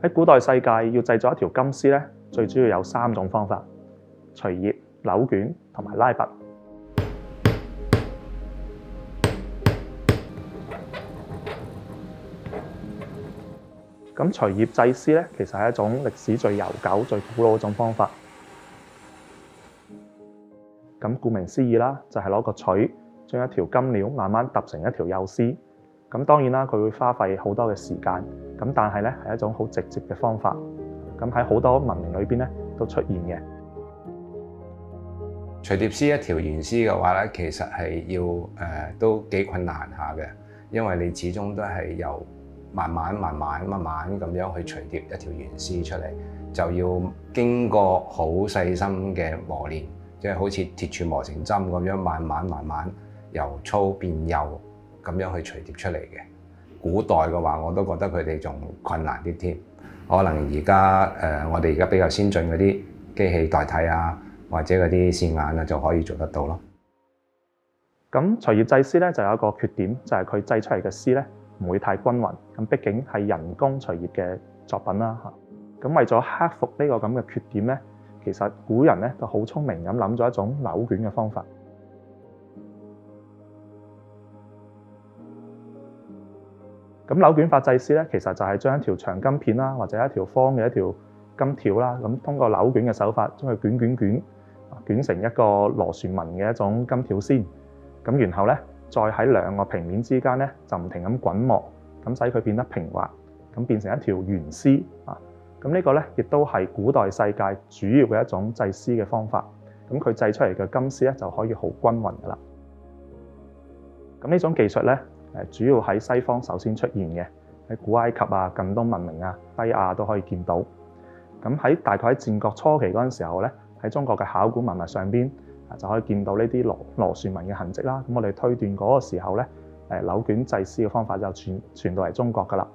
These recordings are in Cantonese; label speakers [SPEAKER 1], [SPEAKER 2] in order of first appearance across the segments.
[SPEAKER 1] 喺古代世界要製作一條金絲咧，最主要有3種方法：除葉、扭卷同埋拉拔。咁除葉製絲咧，其實係一種歷史最悠久、最古老一種方法。咁顧名思義啦，就係攞個錘將一條金料慢慢揼成一條幼絲。咁當然啦，佢會花費好多嘅時間。咁但係咧係一種好直接嘅方法。咁喺好多文明裏邊咧都出現嘅。
[SPEAKER 2] 除蝶絲一條原絲嘅話咧，其實係要都幾困難下嘅，因為你始終都係由慢慢咁樣去除蝶一條原絲出嚟，就要經過好細心嘅磨練，即係好似鐵杵磨成針咁樣，慢慢由粗變幼咁樣去除蝶出嚟嘅。古代嘅話，我都覺得佢哋仲困難啲添。可能而家我哋而家比較先進嗰啲機器代替啊，或者嗰啲線眼啊，就可以做得到咯。
[SPEAKER 1] 咁除葉製絲咧就有一個缺點，就係佢製出嚟嘅絲咧唔會太均勻。咁畢竟係人工除葉嘅作品啦嚇。咁為咗克服呢個咁嘅缺點咧，其實古人咧都好聰明咁諗咗一種扭卷嘅方法。咁扭卷法製絲咧，其實就係將一條長金片啦，或者一條方嘅一條金條啦，咁通過扭卷嘅手法將佢捲成一個螺旋紋嘅一種金條先。咁然後咧，再喺2個平面之間咧，就唔停咁滾磨，咁使佢變得平滑，咁變成一條圓絲啊。咁呢個咧，亦都係古代世界主要嘅一種製絲嘅方法。咁佢製出嚟嘅金絲咧，就可以好均勻噶啦。咁呢種技術咧，主要喺西方首先出現嘅，喺古埃及啊、近東文明啊、西亞都可以見到。咁喺大概喺戰國初期嗰陣時候咧，喺中國嘅考古文物上邊就可以見到呢啲螺旋紋嘅痕跡啦。咁我哋推斷嗰個時候咧，扭卷製絲嘅方法就傳到嚟中國噶啦。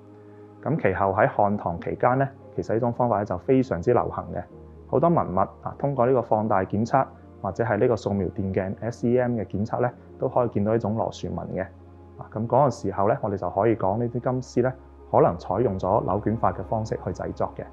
[SPEAKER 1] 咁其後喺漢唐期間咧，其實呢種方法咧就非常之流行嘅。好多文物啊，通過呢個放大檢測或者係呢個掃描電鏡 SEM 嘅檢測咧，都可以見到呢種螺旋紋嘅。咁嗰個時候咧，我哋就可以講呢啲金絲咧，可能採用咗扭卷法嘅方式去製作嘅。